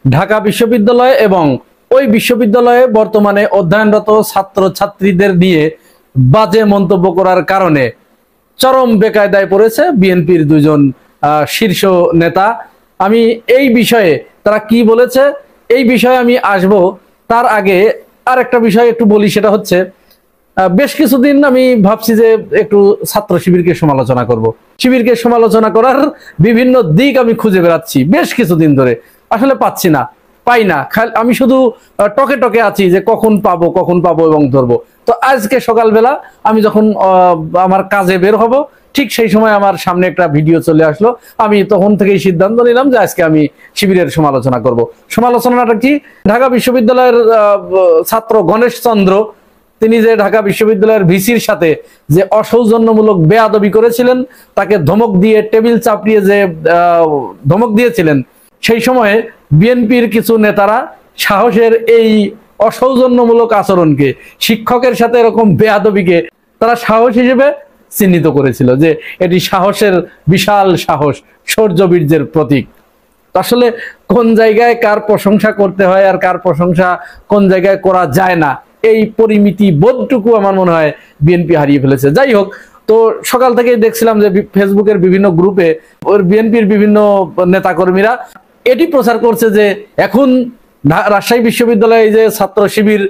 ঢাকা বিশ্ববিদ্যালয় এবং ওই বিশ্ববিদ্যালয়ে বর্তমানে অধ্যয়নরত ছাত্রছাত্রীদের নিয়ে বাজে মন্তব্য করার কারণে চরম বেকায়দায় পড়েছে বিএনপির দুজন শীর্ষ নেতা। আমি এই বিষয়ে তারা কি বলেছে এই বিষয়ে আমি আসব। তার আগে আর একটা বিষয় একটু বলি, সেটা হচ্ছে বেশ কিছুদিন আমি ভাবছি যে একটু ছাত্র শিবিরকে সমালোচনা করব। শিবিরকে সমালোচনা করার বিভিন্ন দিক আমি খুঁজে বেড়াচ্ছি বেশ কিছুদিন ধরে, আসলে পাচ্ছি না, পাই না। আমি শুধু টকে টকে আছি যে কখন পাবো এবং ধরবো। তো আজকে সকালবেলা আমি যখন আমার কাজে বের হব, ঠিক সেই সময় আমার সামনে একটা ভিডিও চলে আসলো। আমি তখন থেকেই সিদ্ধান্ত নিলাম যে আজকে আমি শিবিরের সমালোচনা করব। সমালোচনাটা কি? ঢাকা বিশ্ববিদ্যালয়ের ছাত্র গণেশ চন্দ্র, তিনি যে ঢাকা বিশ্ববিদ্যালয়ের ভিসির সাথে যে অসৌজন্যমূলক বেয়াদবি করেছিলেন, তাকে ধমক দিয়ে টেবিল চাপড়িয়ে যে ধমক দিয়েছিলেন, সেই সময়ে বিএনপির কিছু নেতারা সাহসের এই অসৌজন্যমূলক আচরণকে, শিক্ষকের সাথে এরকম বেয়াদবিকে তারা সাহস হিসেবে চিহ্নিত করেছিল যে এটি সাহসের বিশাল সাহস, শৌর্যবীর্যের প্রতীক। আসলে কোন জায়গায় কার প্রশংসা করতে হয় আর কার প্রশংসা কোন জায়গায় করা যায় না, এই পরিমিতি বোধটুকু আমার মনে হয় বিএনপি হারিয়ে ফেলেছে। যাই হোক, তো সকাল থেকেই দেখছিলাম যে ফেসবুকের বিভিন্ন গ্রুপে বিএনপির বিভিন্ন নেতাকর্মীরা এটি প্রচার করছে যে এখন রাজশাহী বিশ্ববিদ্যালয়ে যে ছাত্র শিবির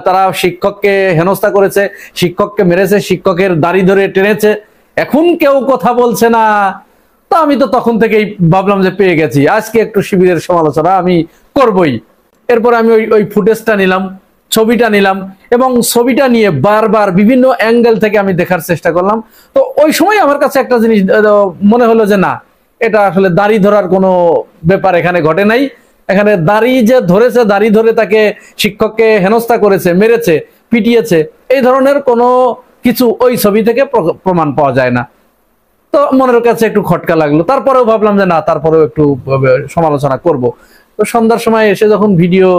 তারা শিক্ষককে হেনস্থা করেছে, শিক্ষককে মেরেছে, শিক্ষকের দাড়ি ধরে টেনেছে, এখন কেউ কথা বলছে না। তো আমি তো তখন থেকেই ভাবলাম যে পেয়ে গেছি, আজকে একটু শিবিরের সমালোচনা আমি করবই। এরপর আমি ওই ফুটেজটা নিলাম, ছবিটা নিলাম এবং ছবিটা নিয়ে বারবার বিভিন্ন অ্যাঙ্গেল থেকে আমি দেখার চেষ্টা করলাম। তো ওই সময় আমার কাছে একটা জিনিস মনে হলো যে না, এটা আসলে দাড়ি ধরার কোনো ব্যাপার এখানে ঘটে নাই। এখানে দাড়ি যে ধরেছে, দাড়ি ধরে তাকে শিক্ষককে হেনস্থা করেছে, মেরেছে, পিটিয়েছে, এই ধরনের কোনো কিছু ওই ছবি থেকে প্রমাণ পাওয়া যায় না। তো মনের কাছে একটু খটকা লাগলো। তারপরেও ভাবলাম যে না, তারপরেও একটু সমালোচনা করব। তো সন্ধ্যার সময় এসে যখন ভিডিও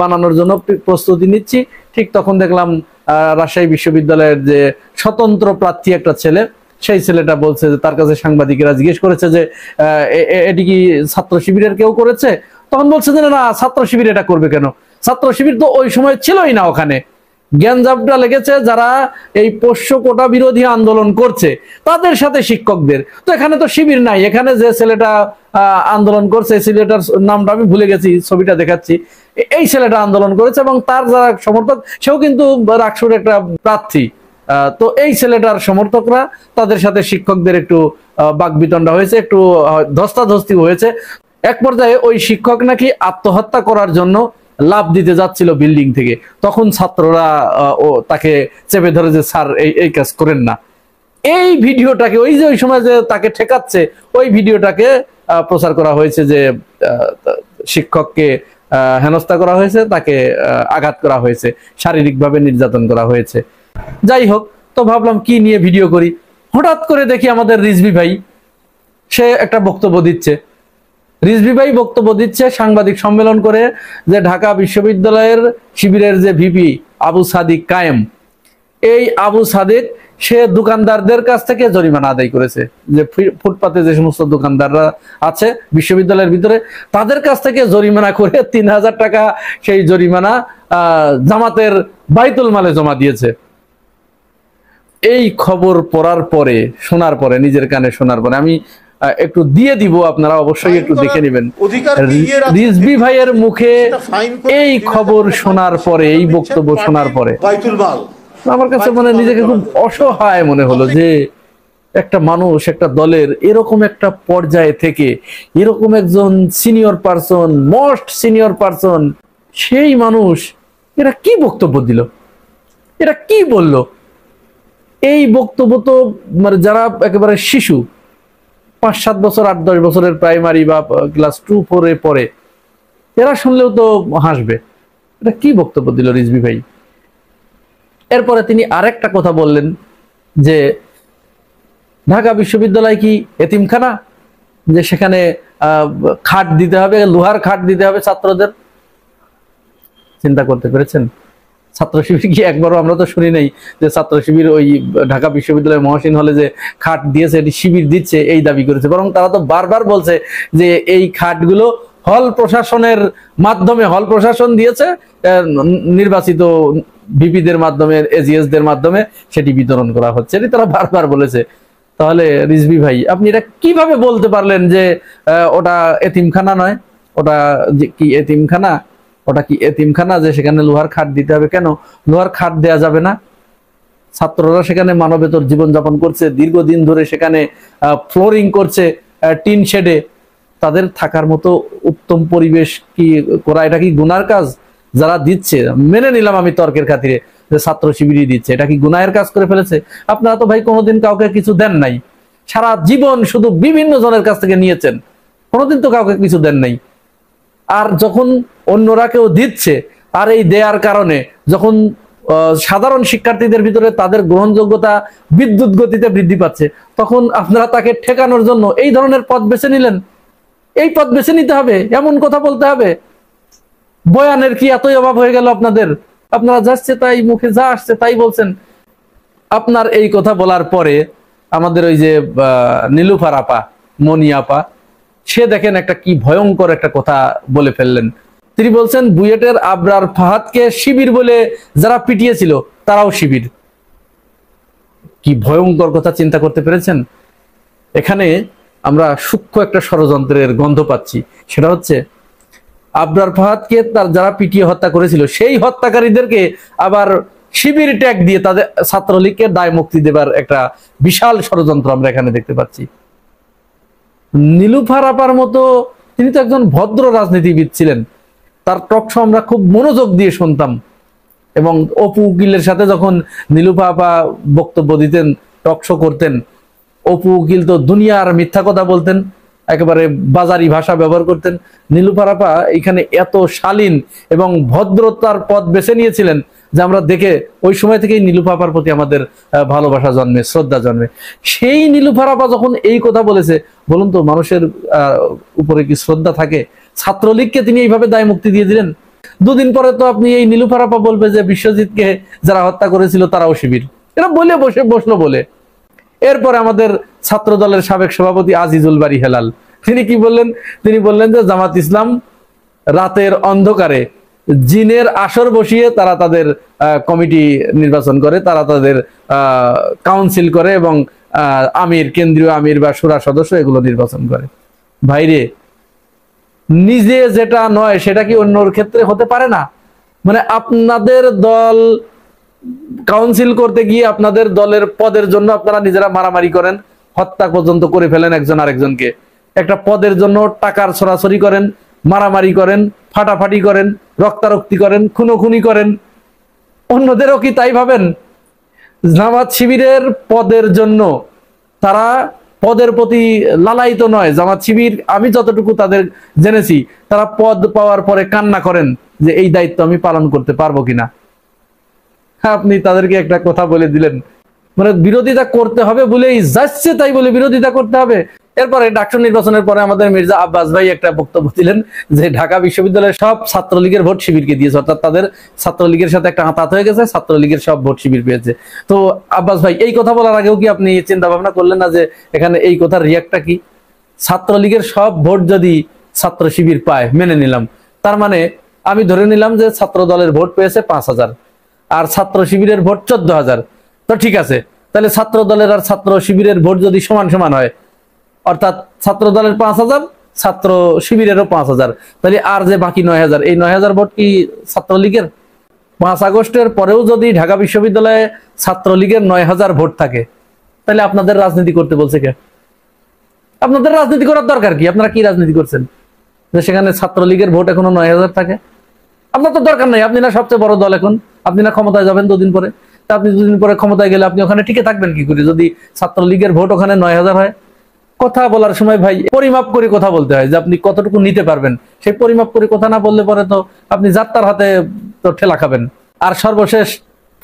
বানানোর জন্য প্রস্তুতি নিচ্ছি, ঠিক তখন দেখলাম রাজশাহী বিশ্ববিদ্যালয়ের যে স্বতন্ত্র প্রার্থী একটা ছেলে, সেই ছেলেটা বলছে যে তার কাছে সাংবাদিকেরা জিজ্ঞেস করেছে যে এটি কি ছাত্র শিবিরের কেউ করেছে? তখন বলছে যে না, ছাত্র শিবির এটা করবে কেন? ছাত্র শিবির তো ওই সময় ছিলই না ওখানে। জ্ঞানজাবটা লেগেছে যারা এই পোষ্য কোটা বিরোধী আন্দোলন করছে তাদের সাথে শিক্ষকদের। তো এখানে তো শিবির নাই। এখানে যে ছেলেটা আন্দোলন করছে, ছেলেটার নামটা আমি ভুলে গেছি, ছবিটা দেখাচ্ছি, এই ছেলেটা আন্দোলন করেছে এবং তার যারা সমর্থক, সেও কিন্তু রাকসুর একটা প্রার্থী। তো এই ছেলেটার সমর্থকরা, তাদের সাথে শিক্ষকদের একটু বাকবিতণ্ডা হয়েছে, একটু ধস্তাধস্তি হয়েছে। এক পর্যায়ে ওই শিক্ষক নাকি আত্মহত্যা করার জন্য লাফ দিতে যাচ্ছিল বিল্ডিং থেকে, তখন ছাত্ররা তাকে চেপে ধরে যে স্যার এই কাজ করেন না। এই ভিডিওটাকে, ওই যে ওই সময় যে তাকে ঠেকাচ্ছে, ওই ভিডিওটাকে প্রচার করা হয়েছে যে শিক্ষককে হেনস্থা করা হয়েছে, তাকে আঘাত করা হয়েছে, শারীরিকভাবে নির্যাতন করা হয়েছে। যাই হোক, তো ভাবলাম কি নিয়ে ভিডিও করি। হঠাৎ করে দেখি আমাদের রিজভী ভাই সে একটা বক্তব্য দিচ্ছে। রিজভী ভাই বক্তব্য দিচ্ছে সাংবাদিক সম্মেলন করে যে ঢাকা বিশ্ববিদ্যালয়ের শিবিরের যে ভিপি আবু সাদিক কায়েম, এই আবু সাদিক সে দোকানদারদের কাছ থেকে জরিমানা আদায় করেছে। যে ফুটপাতে যে সমস্ত দোকানদাররা আছে বিশ্ববিদ্যালয়ের ভিতরে, তাদের কাছ থেকে জরিমানা করে ৩,০০০ টাকা সেই জরিমানা জামাতের বাইতুল মালে জমা দিয়েছে। এই খবর পড়ার পরে, শোনার পরে, নিজের কানে শোনার পরে আমি একটু দিয়ে দিব, আপনারা অবশ্যই একটু দেখে নেবেন। রিজভী ভাইয়ের মুখে এই খবর শোনার পরে, এই বক্তব্য শোনার পরে আমার কাছে মানে নিজেকে খুব অসহায় মনে হলো যে একটা মানুষ, একটা দলের এরকম একটা পর্যায়ে থেকে এরকম একজন senior person, most senior person, সেই মানুষ এরা কি বক্তব্য দিল, এরা কি বলল? এই বক্তব্য তো মানে যারা একেবারে শিশু, ৫-৭ বছর, ৮-১০ বছরের প্রাইমারি বা ক্লাস 2-4 পড়ে, এরা শুনলেও তো হাসবে। এটা কি বক্তব্য দিল রিজভী ভাই? এরপরে তিনি আরেকটা কথা বললেন যে ঢাকা বিশ্ববিদ্যালয় কি এতিমখানা, যে সেখানে খাট দিতে হবে, লোহার খাট দিতে হবে ছাত্রদের। চিন্তা করতে পেরেছেন? ছাত্র শিবির কি একবারও আমরা তো শুনি নাই যে ছাত্র শিবির ওই ঢাকা বিশ্ববিদ্যালয়ের মহসিন হলে যে খাট দিয়েছে, এটি শিবির দিচ্ছে এই দাবি করেছে। বরং তারা তো বারবার বলছে যে এই খাটগুলো হল প্রশাসনের মাধ্যমে, হল প্রশাসন দিয়েছে নির্বাচিত ভিপিদের মাধ্যমে, এজিএস দের মাধ্যমে সেটি বিতরণ করা হচ্ছে, এটি তারা বারবার বলেছে। তাহলে রিজভী ভাই, আপনি এটা কিভাবে বলতে পারলেন যে ওটা এতিমখানা নয়? ওটা কি এতিমখানা? ওটা কি এতিমখানা যে সেখানে লোহার খাট দিতে হবে? কেন লোহার খাট দেয়া যাবে না? ছাত্ররা সেখানে মানবেতর জীবনযাপন করছে, দীর্ঘদিন ধরে সেখানে ফ্লোরিং করছে টিন শেডে, তাদের থাকার মতো উত্তম পরিবেশ কি করা এটা কি গুনার কাজ? যারা দিচ্ছে, মেনে নিলাম আমি তর্কের খাতিরে যে ছাত্র শিবিরই দিচ্ছে, এটা কি গুনাহের কাজ করে ফেলেছে? আপনারা তো ভাই কোনোদিন কাউকে কিছু দেন নাই, সারা জীবন শুধু বিভিন্ন জনের কাছ থেকে নিয়েছেন, কোনোদিন তো কাউকে কিছু দেন নাই। আর যখন অন্যরা কেউ দিচ্ছে, আর এই দেয়ার কারণে যখন সাধারণ শিক্ষার্থীদের ভিতরে তাদের গ্রহণযোগ্যতা বিদ্যুৎ গতিতে বৃদ্ধি পাচ্ছে, তখন আপনারা তাকে ঠেকানোর জন্য এই ধরনের পথ বেছে নিলেন। এই পথ বেছে নিতে হবে, এমন কথা বলতে হবে? বয়ানের কি এতই অভাব হয়ে গেল আপনাদের? আপনারা যাচ্ছে তাই, মুখে যা আসছে তাই বলছেন। আপনার এই কথা বলার পরে আমাদের ওই যে নীলুফার আপা, মনি আপা, সে দেখেন একটা কি ভয়ঙ্কর একটা কথা বলে ফেললেন। তিনি বলছেন বুয়েটের আবরার ফাহাদকে শিবির বলে যারা পিটিয়েছিল তারাও শিবির। কি ভয়ঙ্কর কথা চিন্তা করতে পেরেছেন? এখানে আমরা সূক্ষ্ম একটা ষড়যন্ত্রের গন্ধ পাচ্ছি। সেটা হচ্ছে আবরার ফাহাদকে তার যারা পিটিয়ে হত্যা করেছিল সেই হত্যাকারীদেরকে আবার শিবির ট্যাগ দিয়ে তাদের ছাত্রলীগকে দায় মুক্তি দেবার একটা বিশাল ষড়যন্ত্র আমরা এখানে দেখতে পাচ্ছি। নীলুফার আপার মতো, তিনি তো একজন ভদ্র রাজনীতিবিদ ছিলেন, তার টক শো আমরা খুব মনোযোগ দিয়ে শুনতাম। এবং অপু উকিলের সাথে যখন নীলুফা আপা বক্তব্য দিতেন, টক শো করতেন, অপু উকিল তো দুনিয়ার মিথ্যা কথা বলতেন, একেবারে বাজারি ভাষা ব্যবহার করতেন। নীলুফার আপা এখানে এত শালীন এবং ভদ্রতার পথ বেছে নিয়েছিলেন যে আমরা দেখে ওই সময় থেকেই নীলুফা আপার প্রতি আমাদের ভালোবাসা জন্মে, শ্রদ্ধা জন্মে। সেই নীলুফার আপা যখন এই কথা বলেছে, বলুন তো মানুষের উপরে কি শ্রদ্ধা থাকে? ছাত্রলীগকে তিনি এইভাবে দায় মুক্তি দিয়ে দিলেন। দুদিন পরে তো আপনি এই নীলুফার আপা বলবে যে বিশ্বজিৎকে যারা হত্যা করেছিল তারাও শিবির, এরা বলে বসলো বলে। এরপরে আমাদের ছাত্র দলের সাবেক সভাপতি আজিজুল বারী হেলাল, তিনি কি বললেন? তিনি বললেন যে জামাত ইসলাম রাতের অন্ধকারে জিনের আসর বসিয়ে তারা তাদের কমিটি নির্বাচন করে, তারা তাদের কাউন্সিল করে এবং আমির, কেন্দ্রীয় আমির বা শুরা সদস্য এগুলো নির্বাচন করে। ভাইরে, নিজে যেটা নয় সেটা কি অন্যর ক্ষেত্রে হতে পারে না? মানে আপনাদের দল কাউন্সিল করতে গিয়ে আপনাদের দলের পদের জন্য আপনারা নিজেরা মারামারি করেন, হত্যা পর্যন্ত করে ফেলেন একজন আরেকজনকে। একটা পদের জন্য টাকার ছড়াছড়ি করেন, মারামারি করেন, ফাটাফাটি করেন, রক্তারক্তি করেন, খুনোখুনি করেন। অন্যদেরও কি তাই ভাবেন? জামাত শিবিরের পদের জন্য তারা পদের প্রতি লালায়িত নয়। জামাত শিবির, আমি যতটুকু তাদের জেনেছি, তারা পদ পাওয়ার পরে কান্না করেন যে এই দায়িত্ব আমি পালন করতে পারবো কিনা। আপনি তাদেরকে একটা কথা বলে দিলেন, মানে বিরোধিতা করতে হবে বলেই যাচ্ছে তাই বলে বিরোধিতা করতে হবে। এরপরে ডাকসু নির্বাচনের পরে আমাদের মির্জা আব্বাস ভাই একটা বক্তব্য দিলেন যে ঢাকা বিশ্ববিদ্যালয়ের সব ছাত্রলীগের ভোট শিবিরকে দিয়েছে, অর্থাৎ তাদের ছাত্রলীগের সাথে একটা আঁতাত হয়ে গেছে, ছাত্রলীগের সব ভোট শিবির পেয়েছে। তো আব্বাস ভাই, এই কথা বলার আগেও কি আপনি চিন্তা ভাবনা করলেন না যে এখানে এই কথার রিয়াক্টটা কি? ছাত্রলীগের সব ভোট যদি ছাত্র শিবির পায়, মেনে নিলাম, তার মানে আমি ধরে নিলাম যে ছাত্র দলের ভোট পেয়েছে 5,000 আর ছাত্র শিবিরের ভোট 14,000। তো ঠিক আছে, তাহলে ছাত্র দলের আর ছাত্র শিবিরের ভোট যদি সমান সমান হয়, অর্থাৎ ছাত্র দলের 5,000, ছাত্র শিবিরেরও 5,000, তাহলে আর যে বাকি 9,000, এই 9,000 ভোট কি ছাত্রলীগের? 5 আগস্টের পরেও যদি ঢাকা বিশ্ববিদ্যালয়ে ছাত্রলীগের 9,000 ভোট থাকে, তাহলে আপনাদের রাজনীতি করতে বলছে কে? আপনাদের রাজনীতি করার দরকার কি? আপনারা কি রাজনীতি করছেন যে সেখানে ছাত্রলীগের ভোট এখনো 9,000 থাকে? আপনার তো দরকার নাই, আপনি না সবচেয়ে বড় দল এখন, আপনি না ক্ষমতায় যাবেন দুদিন পরে। তা আপনি দুদিন পরে ক্ষমতায় গেলে আপনি ওখানে টিকে থাকবেন কি করে যদি ছাত্রলীগের ভোট ওখানে 9,000 হয়? কথা বলার সময় ভাই পরিমাপ করে কথা বলতে হয় যে আপনি কতটুকু নিতে পারবেন। সেই পরিমাপ করে কথা না বললে পরে তো আপনি যাত্রার হাতে তো ঠেলা খাবেন। আর সর্বশেষ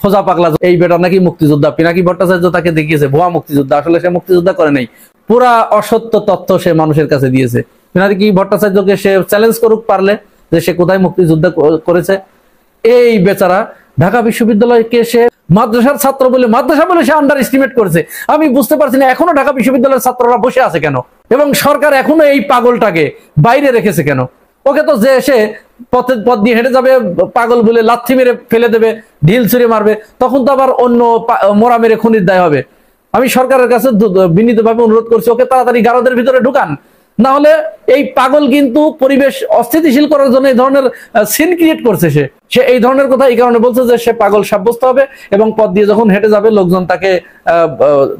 ফোজা পাগলা, এই বেটা নাকি মুক্তিযোদ্ধা, পিনাকি ভট্টাচার্য তাকে দেখিয়েছে ভুয়া মুক্তিযোদ্ধা, আসলে সে মুক্তিযোদ্ধা করে নাই, পুরা অসত্য তথ্য সে মানুষের কাছে দিয়েছে। পিনাকি ভট্টাচার্যকে সে চ্যালেঞ্জ করুক পারলে যে সে কোথায় মুক্তিযোদ্ধা করেছে। এই বেচারা ঢাকা বিশ্ববিদ্যালয়কে সে মাদ্রাসার ছাত্র বলে, মাদ্রাসা বলে সে আন্ডার এস্টিমেট করেছে। আমি বুঝতে পারছি না এখনো ঢাকা বিশ্ববিদ্যালয়ের ছাত্ররা বসে আছে কেন, এবং সরকার এখনো এই পাগলটাকে বাইরে রেখেছে কেন? ওকে তো যে এসে পথ দিয়ে হেঁটে যাবে, পাগল বলে লাথি মেরে ফেলে দেবে, ঢিল ছুঁড়ে মারবে, তখন তো আবার অন্য মোরা মেরে খুনির দায় হবে। আমি সরকারের কাছে বিনীতভাবে অনুরোধ করছি, ওকে তাড়াতাড়ি গারদের ভিতরে ঢুকান, না হলে এই পাগল কিন্তু পরিবেশ অস্থিতিশীল করার জন্য এই ধরনের সিন ক্রিয়েট করছে। সে এই ধরনের কথা এই কারণে বলছে যে সে পাগল সাব্যস্ত হবে, এবং পথ দিয়ে যখন হেঁটে যাবে লোকজন তাকে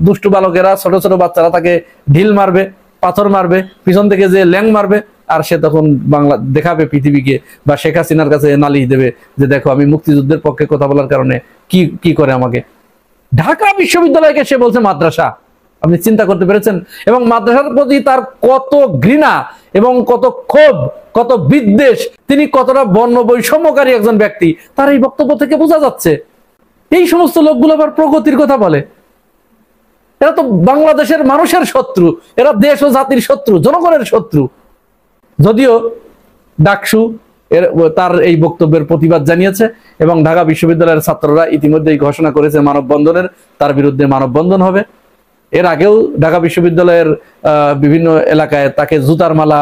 দুষ্টু বালকেরা, ছোট ছোট বাচ্চারা তাকে ঢিল মারবে, পাথর মারবে, পিছন থেকে যে ল্যাং মারবে, আর সে তখন বাংলা দেখাবে পৃথিবীকে, বা শেখ হাসিনার কাছে নালিশ দেবে যে দেখো আমি মুক্তিযুদ্ধের পক্ষে কথা বলার কারণে কি করে আমাকে। ঢাকা বিশ্ববিদ্যালয়কে সে বলছে মাদ্রাসা। আপনি চিন্তা করতে পেরেছেন? এবং মাদ্রাসার প্রতি তার কত ঘৃণা এবং কত ক্ষোভ, কত বিদ্বেষ, তিনি কতটা বর্ণ বৈষম্যকারী একজন ব্যক্তি, তার এই বক্তব্য থেকে বোঝা যাচ্ছে। এই সমস্ত লোকগুলো আবার প্রগতির কথা বলে। এরা তো বাংলাদেশের মানুষের শত্রু, এরা দেশ ও জাতির শত্রু, জনগণের শত্রু। যদিও ডাকসু তার এই বক্তব্যের প্রতিবাদ জানিয়েছে, এবং ঢাকা বিশ্ববিদ্যালয়ের ছাত্ররা ইতিমধ্যেই ঘোষণা করেছে মানববন্ধনের, তার বিরুদ্ধে মানববন্ধন হবে। এর আগেও ঢাকা বিশ্ববিদ্যালয়ের বিভিন্ন এলাকায় তাকে জুতার মালা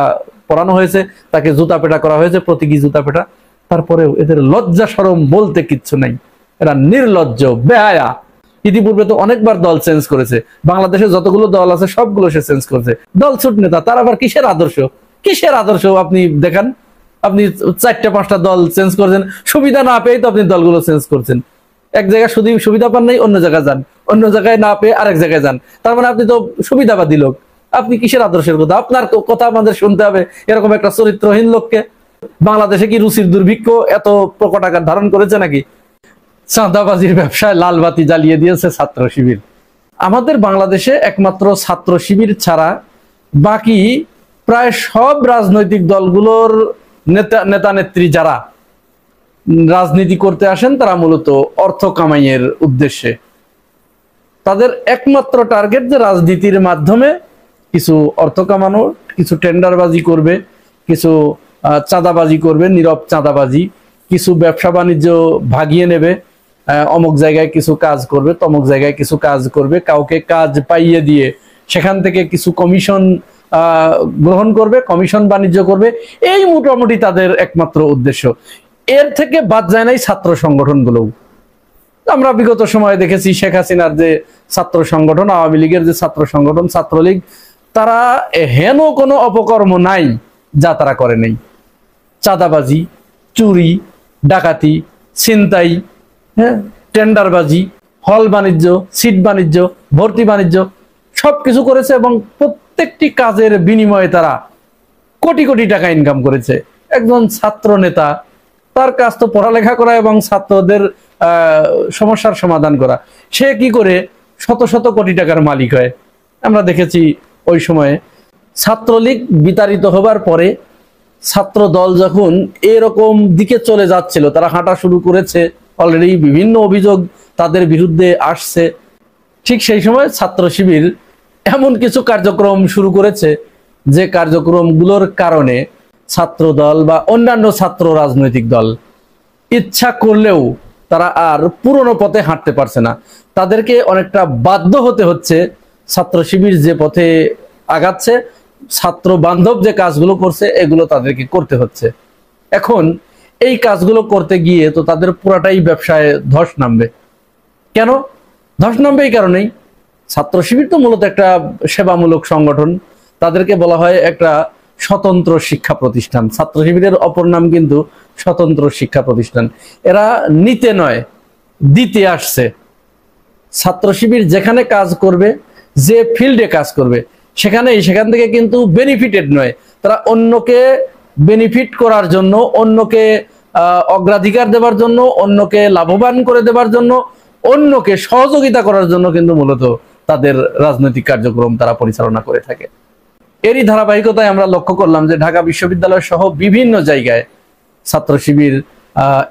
পরানো হয়েছে, তাকে জুতা পেটা করা হয়েছে, প্রতীকী জুতা পেটা। তারপরেও এদের লজ্জা শরম বলতে কিচ্ছু নাই, এরা নির্লজ্জ, বেহায়া। ইতিপূর্বে তো অনেকবার দল চেঞ্জ করেছে, বাংলাদেশে যতগুলো দল আছে সবগুলো সে চেঞ্জ করেছে। দল ছুট নেতা, তার আবার কিসের আদর্শ? কিসের আদর্শ আপনি দেখান। আপনি 4-5টা দল চেঞ্জ করেছেন, সুবিধা না পেয়ে তো আপনি দলগুলো চেঞ্জ করছেন। এক জায়গায় শুধু সুবিধা পান নাই, অন্য জায়গায় যান, অন্য জায়গায় না পেয়ে আরেক জায়গায় যান, তার মানে আপনি তো সুবিধাবাদী লোক। আপনি কিসের আদর্শের কথা? আপনার কথা আমাদের শুনতে হবে এরকম একটা চরিত্রহীন লোককে? বাংলাদেশে কি রুচির দুর্ভিক্ষ এত প্রকট আকার ধারণ করেছে নাকি? চাঁদাবাজির ব্যবসায় লাল বাতি জ্বালিয়ে দিয়েছে ছাত্র শিবির। আমাদের বাংলাদেশে একমাত্র ছাত্র শিবির ছাড়া বাকি প্রায় সব রাজনৈতিক দলগুলোর নেতা নেত্রী যারা রাজনীতি করতে আসেন, তারা মূলত অর্থ কামাইয়ের উদ্দেশ্যে। তাদের একমাত্র টার্গেট যে রাজনীতির মাধ্যমে কিছু অর্থ কামানো, কিছু টেন্ডারবাজি করবে, কিছু চাঁদাবাজি করবে, নীরব চাঁদাবাজি, কিছু ব্যবসা বাণিজ্য ভাগিয়ে নেবে, অমুক জায়গায় কিছু কাজ করবে, তমুক জায়গায় কিছু কাজ করবে, কাউকে কাজ পাইয়ে দিয়ে সেখান থেকে কিছু কমিশন গ্রহণ করবে, কমিশন বাণিজ্য করবে। এই মোটামুটি তাদের একমাত্র উদ্দেশ্য। এর থেকে বাদ যায় নাই ছাত্র সংগঠনগুলো। আমরা বিগত সময়ে দেখেছি শেখ হাসিনার যে ছাত্র সংগঠন, আওয়ামী লীগের যে ছাত্র সংগঠন, ছাত্রলীগ, তারা হেন কোনো অপকর্ম নাই যা তারা করে নাই। চাঁদাবাজি, চুরি, ডাকাতি, ছিনতাই, হ্যাঁ, টেন্ডারবাজি, হল বাণিজ্য, সিট বাণিজ্য, ভর্তি বাণিজ্য সবকিছু করেছে, এবং প্রত্যেকটি কাজের বিনিময়ে তারা কোটি কোটি টাকা ইনকাম করেছে। একজন ছাত্র নেতা, তার কাজ তো পড়ালেখা করা এবং ছাত্রদের সমস্যার সমাধান করা। সে কি করে শত শত কোটি টাকার মালিক হয়? আমরা দেখেছি ওই সময়ে ছাত্রলীগ বিতাড়িত হবার পরে ছাত্র দল যখন এরকম দিকে চলে যাচ্ছিল, তারা হাঁটা শুরু করেছে, অলরেডি বিভিন্ন অভিযোগ তাদের বিরুদ্ধে আসছে, ঠিক সেই সময় ছাত্র শিবির এমন কিছু কার্যক্রম শুরু করেছে যে কার্যক্রমগুলোর কারণে ছাত্র দল বা অন্যান্য ছাত্র রাজনৈতিক দল ইচ্ছা করলেও তারা আর পুরনো পথে হাঁটতে পারছে না। তাদেরকে অনেকটা বাধ্য হতে হচ্ছে ছাত্র শিবির যে পথে আগাচ্ছে, ছাত্র বান্ধব যে কাজগুলো করছে, এগুলো তাদেরকে করতে হচ্ছে। এখন এই কাজগুলো করতে গিয়ে তো তাদের পুরাটাই ব্যবসায় ধস নামবে। কেন ধস নামবে? এই কারণেই, ছাত্র শিবির তো মূলত একটা সেবামূলক সংগঠন, তাদেরকে বলা হয় একটা স্বতন্ত্র শিক্ষা প্রতিষ্ঠান। ছাত্র শিবিরের অপর নাম কিন্তু স্বতন্ত্র শিক্ষা প্রতিষ্ঠান। এরা নিতে নয়, দিতে আসছে। ছাত্র শিবির যেখানে কাজ করবে, যে ফিল্ডে কাজ করবে, সেখান থেকে কিন্তু বেনিফিটেড নয়। তারা অন্যকে বেনিফিট করার জন্য, অন্যকে অগ্রাধিকার দেওয়ার জন্য, অন্যকে লাভবান করে দেওয়ার জন্য, অন্যকে সহযোগিতা করার জন্য কিন্তু মূলত তাদের রাজনৈতিক কার্যক্রম তারা পরিচালনা করে থাকে। এরই ধারাবাহিকতায় আমরা লক্ষ্য করলাম যে ঢাকা বিশ্ববিদ্যালয় সহ বিভিন্ন জায়গায় ছাত্র শিবির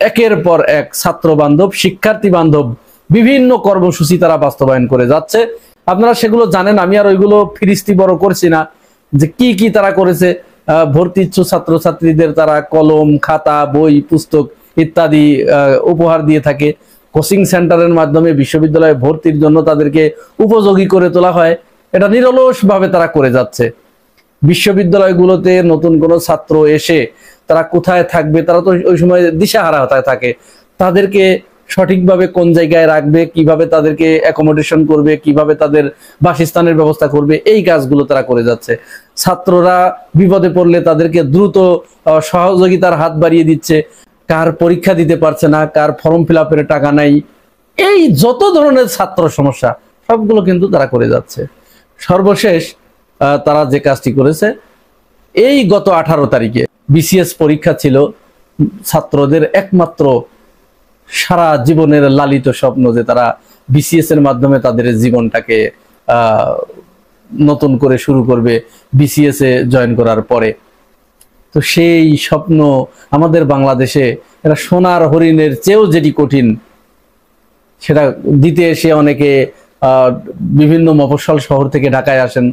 একের পর এক ছাত্র বান্ধব, শিক্ষার্থী বান্ধব বিভিন্ন কর্মসূচি তারা বাস্তবায়ন করে যাচ্ছে। আপনারা সেগুলো জানেন, আমি আর ওইগুলো ফিরিস্তি বড় করছি না যে কি কি তারা করেছে। ভর্তি ইচ্ছুক ছাত্রছাত্রীদের তারা কলম, খাতা, বই, পুস্তক ইত্যাদি উপহার দিয়ে থাকে। কোচিং সেন্টারের মাধ্যমে বিশ্ববিদ্যালয়ে ভর্তির জন্য তাদেরকে উপযোগী করে তোলা হয়। এটা নিরলস ভাবে তারা করে যাচ্ছে। বিশ্ববিদ্যালয়গুলোতে নতুন কোনো ছাত্র এসে তারা কোথায় থাকবে, তারা তো ওই সময় দিশাহারা হয়ে থাকে। তাদেরকে সঠিকভাবে কোন জায়গায় রাখবে, কিভাবে তাদেরকে অ্যাকোমোডেশন করবে, কিভাবে তাদের বাসস্থানের ব্যবস্থা করবে, এই কাজগুলো তারা করে যাচ্ছে। ছাত্ররা বিপদে পড়লে তাদেরকে দ্রুত সহযোগিতার হাত বাড়িয়ে দিচ্ছে। কার পরীক্ষা দিতে পারছে না, কার ফর্ম ফিল আপের টাকা নাই, এই যত ধরনের ছাত্র সমস্যা সবগুলো কিন্তু তারা করে যাচ্ছে। সর্বশেষ তারা যে কাজটি করেছে, এই গত 18 তারিখে বিসিএস পরীক্ষা ছিল ছাত্রদের একমাত্র সারা জীবনের লালিত স্বপ্ন, যে তারা বিসিএস এর মাধ্যমে তাদের জীবনটাকে নতুন করে শুরু করবে বিসিএস এ জয়েন করার পরে। তো সেই স্বপ্ন আমাদের বাংলাদেশে এটা সোনার হরিণের চেয়েও যেটি কঠিন, সেটা দিতে এসে অনেকে বিভিন্ন মফস্বল শহর থেকে ঢাকায় আসেন,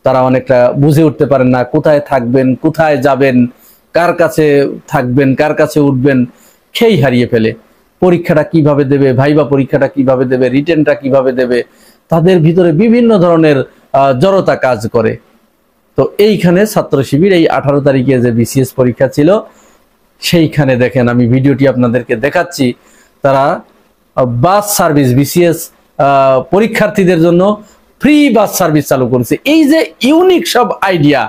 তারা অনেকটা বুঝে উঠতে পারেন না কোথায় থাকবেন, কোথায় যাবেন, কার কাছে থাকবেন, কার কাছে উঠবেন, খেই হারিয়ে ফেলে। পরীক্ষাটা কিভাবে দেবে, ভাইবা পরীক্ষাটা কিভাবে দেবে, রিটেনটা কিভাবে দেবে, তাদের ভিতরে বিভিন্ন ধরনের জড়তা কাজ করে। তো এইখানে ছাত্র শিবির এই 18 তারিখে যে বিসিএস পরীক্ষা ছিল, সেইখানে দেখেন আমি ভিডিওটি আপনাদেরকে দেখাচ্ছি, তারা বাস সার্ভিস, বিসিএস পরীক্ষার্থীদের জন্য ফ্রি বাস সার্ভিস চালু করেছে। এই যে ইউনিক সব আইডিয়া,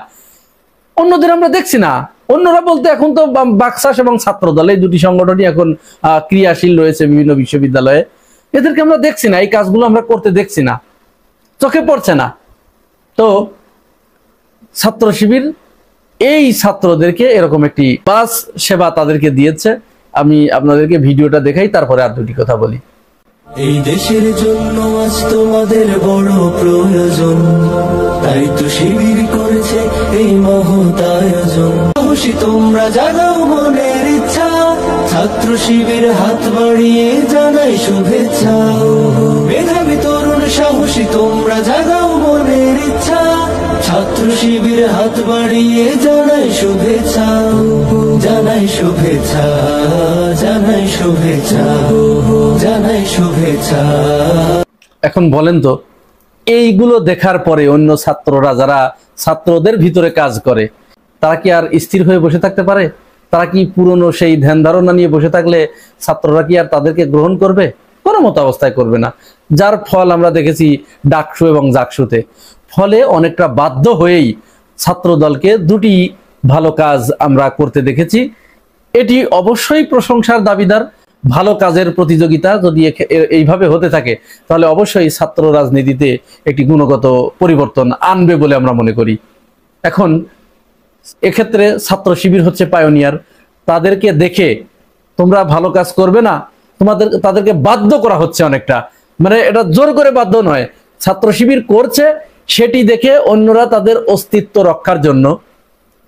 অন্যদের আমরা দেখছি না। অন্যরা বলতে এখন তো বাকশাস এবং ছাত্রদল এই দুটি সংগঠনই এখন ক্রিয়াশীল রয়েছে বিভিন্ন বিশ্ববিদ্যালয়ে, এদেরকে আমরা দেখছি না, এই কাজগুলো আমরা করতে দেখছি না, চোখে পড়ছে না। তো ছাত্র শিবির এই ছাত্রদেরকে এরকম একটি বাস সেবা তাদেরকে দিয়েছে। আমি আপনাদেরকে ভিডিওটা দেখাই, তারপরে আর দুটি কথা বলি। এই দেশের জন্য আজ তোমাদের বড় প্রয়োজন, তাই তো শিবির করেছে এই মহৎ আয়োজন। খুশি তোমরা জাগাও মনের ইচ্ছা, ছাত্র শিবির হাত বাড়িয়ে জানাই শুভেচ্ছা। মেধাবী তরুণ সাহসী তোমরা জাগাও মনের ইচ্ছা, ছাত্র শিবির হাত বাড়িয়ে জানাই শুভেচ্ছা, জানাই শুভেচ্ছা, জানাই শুভেচ্ছা, জানাই শুভেচ্ছা। এখন বলেন তো, এইগুলো দেখার পরে অন্য ছাত্ররা যারা ছাত্রদের ভিতরে কাজ করে, তারা কি আর স্থির হয়ে বসে থাকতে পারে? তারা কি পুরনো সেই ধ্যান ধারণা নিয়ে বসে থাকলে ছাত্ররা কি আর তাদেরকে গ্রহণ করবে? কোনো মতো অবস্থায় করবে না। যার ফল আমরা দেখেছি ডাকসু এবং জাকসুতে। ফলে অনেকটা বাধ্য হয়েই ছাত্র দলকে দুটি ভালো কাজ আমরা করতে দেখেছি। এটি অবশ্যই প্রশংসার দাবিদার। ভালো কাজের প্রতিযোগিতা যদি এইভাবে হতে থাকে, তাহলে অবশ্যই ছাত্র রাজনীতিতে একটি গুণগত পরিবর্তন আনবে বলে আমরা মনে করি। এখন এক্ষেত্রে ছাত্র শিবির হচ্ছে পায়োনিয়ার। তাদেরকে দেখে তোমরা ভালো কাজ করবে না, তাদেরকে বাধ্য করা হচ্ছে অনেকটা, মানে এটা জোর করে বাধ্য নয়, ছাত্র শিবির করছে সেটি দেখে অন্যরা তাদের অস্তিত্ব রক্ষার জন্য,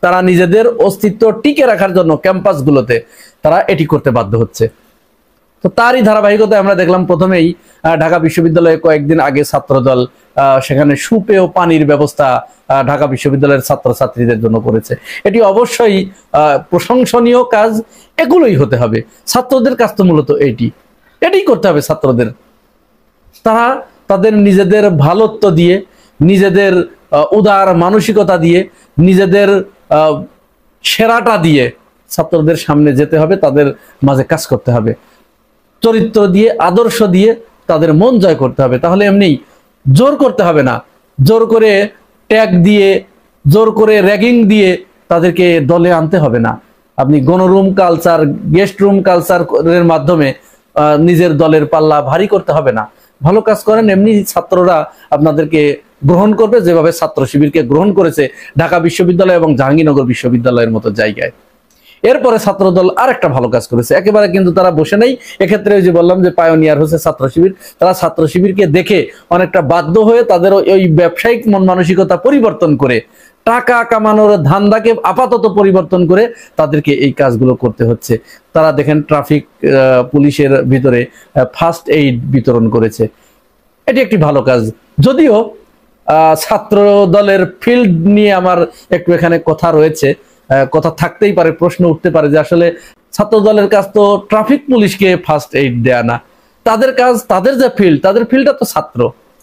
তারা নিজেদের অস্তিত্ব টিকে রাখার জন্য ক্যাম্পাসগুলোতে তারা এটি করতে বাধ্য হচ্ছে। তো তারই ধারাবাহিকতায় আমরা দেখলাম প্রথমেই ঢাকা বিশ্ববিদ্যালয়ে কয়েকদিন আগে ছাত্রদল সেখানে সুপেয় পানির ব্যবস্থা ঢাকা বিশ্ববিদ্যালয়ের ছাত্রছাত্রীদের জন্য করেছে। এটি অবশ্যই প্রশংসনীয় কাজ, এগুলোই হতে হবে। ছাত্রদের কাজ তো মূলত এটি করতে হবে ছাত্রদের। তারা তাদের নিজেদের ভালোত্ব দিয়ে, নিজেদের উদার মানসিকতা দিয়ে, নিজেদের সেরাটা দিয়ে ছাত্রদের সামনে যেতে হবে, তাদের মাঝে কাজ করতে হবে, চরিত্র দিয়ে, আদর্শ দিয়ে তাদের মন জয় করতে হবে। তাহলে এমনি জোর করতে হবে না, জোর করে ট্যাগ দিয়ে, জোর করে র্যাগিং দিয়ে তাদেরকে দলে আনতে হবে না। আপনি গণরুম কালচার, গেস্ট রুম কালচারের মাধ্যমে নিজের দলের পাল্লা ভারী করতে হবে না। ভালো কাজ করেন, এমনি ছাত্ররা আপনাদেরকে গ্রহণ করবে, যেভাবে ছাত্র শিবিরকে গ্রহণ করেছে ঢাকা বিশ্ববিদ্যালয় এবং জাহাঙ্গীরনগর বিশ্ববিদ্যালয়ের মতো জায়গায়। এরপরে ছাত্রদল আর একটা ভালো কাজ করেছে, একেবারে কিন্তু তারা বসে নেই। এক্ষেত্রে ওই যে বললাম যে পায়োনিয়ার হচ্ছে ছাত্র শিবির, তারা ছাত্র শিবিরকে দেখে অনেকটা বাধ্য হয়ে তাদের ওই ব্যবসায়িক মন মানসিকতা পরিবর্তন করে, টাকা কামানোর ধান্দাকে আপাতত পরিবর্তন করে তাদেরকে এই কাজগুলো করতে হচ্ছে। তারা দেখেন ট্রাফিক পুলিশের ভিতরে ফার্স্ট এইড বিতরণ করেছে, এটি একটি ভালো কাজ। যদিও ছাত্র দলের ফিল্ড নিয়ে আমার একটু এখানে কথা রয়েছে, কথা থাকতেই পারে, প্রশ্ন উঠতে পারে যে আসলে ছাত্র দলের কাজ তো ট্রাফিক পুলিশকে ফার্স্ট এইড দেয়া না, তাদের কাজ, তাদের যে ফিল্ড, তাদের ফিল্ডটা তো ছাত্র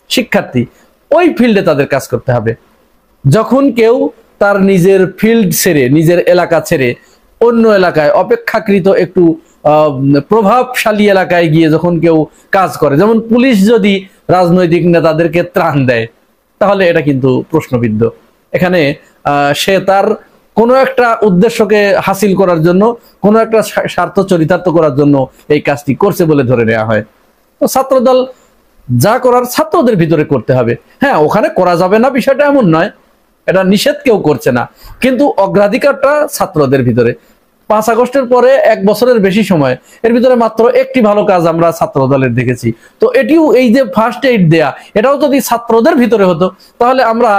শিক্ষার্থী, ওই ফিল্ডে তাদের কাজ করতে হবে। যখন কেউ তার নিজের ফিল্ড ছেড়ে, নিজের এলাকা ছেড়ে অন্য এলাকায় অপেক্ষাকৃত একটু প্রভাবশালী এলাকায় গিয়ে যখন কেউ কাজ করে, যেমন পুলিশ যদি রাজনৈতিক নেতাদেরকে ত্রাণ দেয়, তাহলে এটা কিন্তু প্রশ্নবিদ্ধ। এখানে সে তার কোনো একটা উদ্দেশ্যকে হাসিল করার জন্য, কোনো একটা স্বার্থ চরিতার্থ করার জন্য এই কাজটি করছে বলে ধরে নেওয়া হয়। তো ছাত্রদল যা করার ছাত্রদের ভিতরে করতে হবে। হ্যাঁ, ওখানে করা যাবে না বিষয়টা এমন নয়, এটা নিষেধ কেউ করছে না, কিন্তু অগ্রাধিকারটা ছাত্রদের ভিতরে। 5 আগস্টের পরে 1 বছরের বেশি সময়, এর ভিতরে মাত্র একটি ভালো কাজ আমরা ছাত্র দলের দেখেছি। তো এটিও, এই যে ফার্স্ট এইড দেয়া, এটাও যদি ছাত্রদের ভিতরে হতো, তাহলে আমরা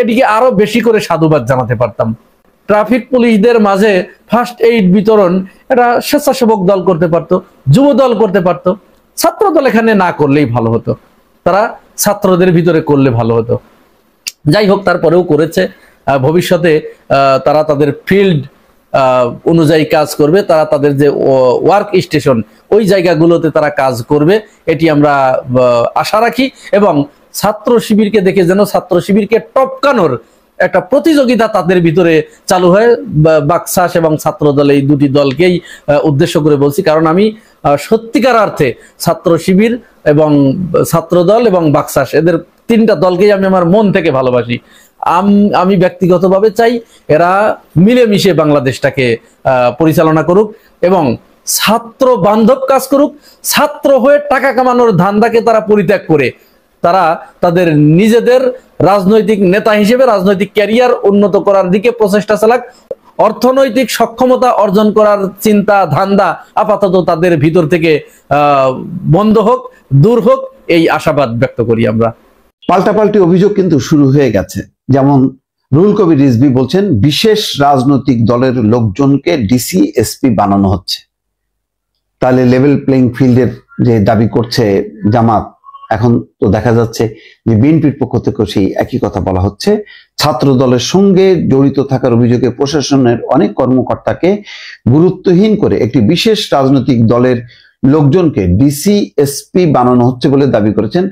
এটিকে আরো বেশি করে সাধুবাদ জানাতে পারতাম। ট্রাফিক পুলিশদের মাঝে ফার্স্ট এইড বিতরণ এটা স্বেচ্ছাসেবক দল করতে পারতো, যুব দল করতে পারতো। ছাত্র দল এখানে না করলেই ভালো হতো, তারা ছাত্রদের ভিতরে করলে ভালো হতো। যাই হোক, তারপরেও করেছে। ভবিষ্যতে তারা তাদের ফিল্ড অনুযায়ী কাজ করবে, তারা তাদের যে ওয়ার্ক স্টেশন, ওই জায়গাগুলোতে তারা কাজ করবে, এটি আমরা আশা রাখি। এবং ছাত্র শিবিরকে দেখে যেন ছাত্র শিবিরকে টপকানোর একটা প্রতিযোগিতা তাদের ভিতরে চালু হয়। বাকশাস এবং ছাত্র দল, এই দুটি দলকেই উদ্দেশ্য করে বলছি, কারণ আমি সত্যিকার অর্থে ছাত্র শিবির এবং ছাত্র দল এবং বাকশাস, এদের 3টা দলকেই আমি আমার মন থেকে ভালোবাসি। আমি ব্যক্তিগতভাবে চাই এরা মিলেমিশে বাংলাদেশটাকে পরিচালনা করুক এবং ছাত্র বান্ধব কাজ করুক। ছাত্র হয়ে টাকা কামানোর ধান্দাকে তারা পরিত্যাগ করে তারা তাদের নিজেদের রাজনৈতিক নেতা হিসেবে রাজনৈতিক ক্যারিয়ার উন্নত করার দিকে প্রচেষ্টা চালাক। অর্থনৈতিক সক্ষমতা অর্জন করার চিন্তা ধান্দা আপাতত তাদের ভিতর থেকে বন্ধ হোক, দূর হোক, এই আশাবাদ ব্যক্ত করি আমরা। পাল্টাপাল্টি অভিযোগ কিন্তু শুরু হয়ে গেছে। যেমন রুহুল কবির রিজভী বলছেন বিশেষ রাজনৈতিক দলের লোকজনকে ডিসি এসপি বানানো হচ্ছে। তাহলে লেভেল প্লেইং ফিল্ডের যে দাবি করছে জামাত, এখন তো দেখা যাচ্ছে যে বিএনপির পক্ষ থেকে সেই একই কথা বলা হচ্ছে। ছাত্র দলের সঙ্গে জড়িত থাকার অভিযোগে প্রশাসনের অনেক কর্মকর্তাকে গুরুত্বহীন করে একটি বিশেষ রাজনৈতিক দলের লোকজনকে ডিসি এসপি বানানো হচ্ছে বলে দাবি করেছেন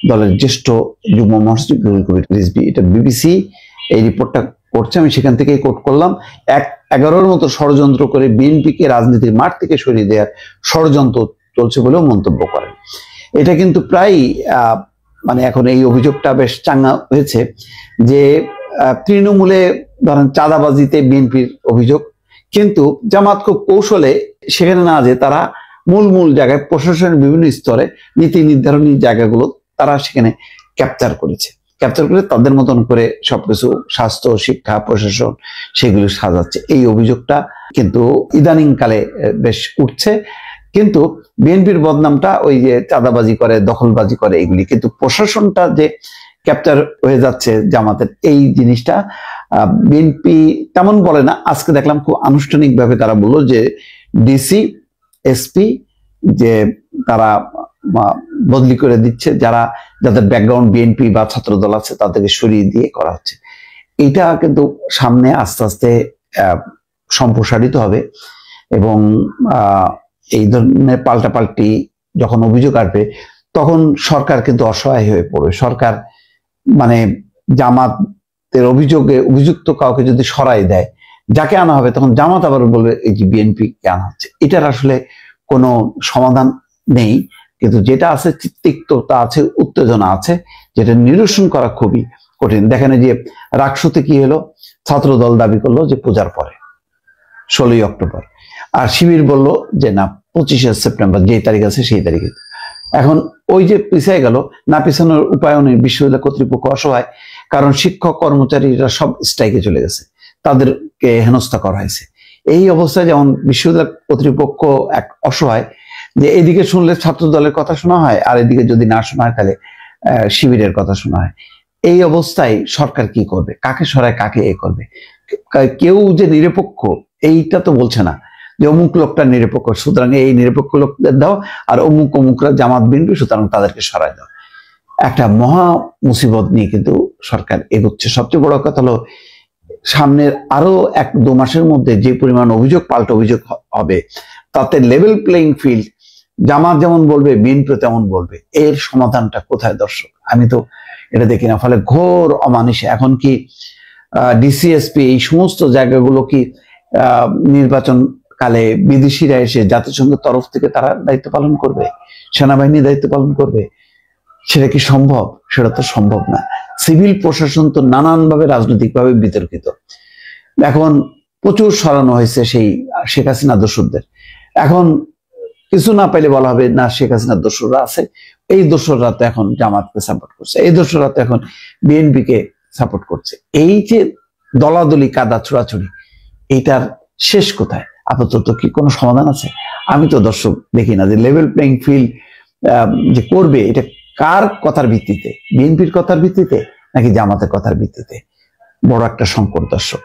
দলের জ্যেষ্ঠ যুগ্ম মহাসচিব রুহুল কবির রিজভী। এটা বিবিসি এই রিপোর্টটা করছে, আমি সেখান থেকেই কোট করলাম। 11-র মতো ষড়যন্ত্র করে বিএনপিকে রাজনীতির মাঠ থেকে সরিয়ে দেওয়ার ষড়যন্ত্র চলছে বলেও মন্তব্য করেন। এটা কিন্তু প্রায় মানে এখন এই অভিযোগটা বেশ চাঙ্গা হয়েছে যে তৃণমূলে ধরেন চাঁদাবাজিতে বিএনপির অভিযোগ, কিন্তু জামাত খুব কৌশলে সেখানে না যে তারা মূল জায়গায় প্রশাসনের বিভিন্ন স্তরে নীতি নির্ধারণী জায়গাগুলো তারা সেখানে ক্যাপচার করেছে। ক্যাপচার করে তাদের মতন করে সবকিছু স্বাস্থ্য, শিক্ষা, প্রশাসন সেগুলো সাজাচ্ছে। এই অভিযোগটা কিন্তু ইদানিং কালে বেশ উঠছে। কিন্তু বিএনপির বদনামটা ওই যে চাঁদাবাজি করে, দখলবাজি করে, এগুলি। কিন্তু প্রশাসনটা যে ক্যাপচার হয়ে যাচ্ছে জামাতের, এই জিনিসটা বিএনপি তেমন বলে না। আজকে দেখলাম খুব আনুষ্ঠানিকভাবে তারা বললো যে ডিসি এসপি যে তারা বদলি করে দিচ্ছে, যাদের ব্যাকগ্রাউন্ড বিএনপি বা ছাত্রদল আছে তাদেরকে সরিয়ে দিয়ে করা হচ্ছে। এটা কিন্তু সামনে আস্তে আস্তে সম্প্রসারিত হবে এবং এই ধরনের পাল্টাপাল্টি যখন অভিযোগ আসবে তখন সরকার কিন্তু অসহায় হয়ে পড়বে। সরকার মানে জামাতের অভিযোগে অভিযুক্ত কাউকে যদি সরাই দেয়, যাকে আনা হবে তখন জামাত আবার বলবে এই যে বিএনপি কে আনা হচ্ছে। এটার আসলে কোনো সমাধান নেই। কিন্তু যেটা আছে তিক্ততা আছে, উত্তেজনা আছে, যেটা নিরসন করা খুবই কঠিন। দেখেন যে রাকসুতে কি হলো, ছাত্র দল দাবি করলো যে পূজার পরে 16ই অক্টোবর, আর শিবির বলল যে না 25শে সেপ্টেম্বর, যে তারিখ আছে সেই তারিখে। এখন ওই যে পিছিয়ে গেল, না পিছানোর উপায় নেই। বিশ্ববিদ্যালয় কর্তৃপক্ষ অসহায়, কারণ শিক্ষক কর্মচারীরা সব স্ট্রাইকে চলে গেছে, তাদেরকে হেনস্থা করা হয়েছে। এই অবস্থায় যেমন বিশ্ববিদ্যালয় কর্তৃপক্ষ এক অসহায়, যে এদিকে শুনলে ছাত্র দলের কথা শোনা হয়, আর এদিকে যদি না শোনা হয় তাহলে শিবিরের কথা শোনা হয়। এই অবস্থায় সরকার কি করবে? কাকে সরায়, কাকে এ করবে? কেউ যে নিরপেক্ষ এইটা তো বলছে না যে অমুক লোকটা নিরপেক্ষ, সুতরাং এই নিরপেক্ষ লোকদের দাও, আর অমুকরা জামাত বিএনপি, সুতরাং তাদেরকে সরায় দাও। একটা মহা মুসিবত নিয়ে কিন্তু সরকার এগোচ্ছে। সবচেয়ে বড় কথা হলো সামনের আরো 1-2 মাসের মধ্যে যে পরিমাণ অভিযোগ, পাল্টা অভিযোগ হবে, তাতে লেভেল প্লেইং ফিল্ড জামাত যেমন বলবে, বিএনপি তেমন বলবে। এর সমাধানটা কোথায় দর্শক? আমি তো এটা দেখি না। ফলে ঘোর অমানুষে এখন কি ডিসিএসপি এই সমস্ত জায়গাগুলো কি নির্বাচন কালে বিদেশিরা এসে জাতিসংঘের তরফ থেকে তারা দায়িত্ব পালন করবে, সেনাবাহিনী দায়িত্ব পালন করবে? সেটা কি সম্ভব? সেটা তো সম্ভব না। সিভিল প্রশাসন তো নানানভাবে রাজনৈতিকভাবে বিতর্কিত। এখন প্রচুর সরানো হয়েছে সেই শেখ হাসিনা দোসরদের। এখন কিছু না পাইলে বলা হবে না শেখ হাসিনার দোসররা আছে, এই দোসররা তো এখন জামাতকে সাপোর্ট করছে, এই দোসররা তো এখন বিএনপিকে সাপোর্ট করছে। এই যে দলাদলি কাদা ছোড়াছুড়ি, এইটার শেষ কোথায়? আপাতত কি কোনো সমাধান আছে? আমি তো দর্শক দেখি না যে লেভেল প্লেইং ফিল্ড যে করবে, এটা কার কথার ভিত্তিতে? বিএনপির কথার ভিত্তিতে নাকি জামাতের কথার ভিত্তিতে? বড় একটা সংকট দর্শক।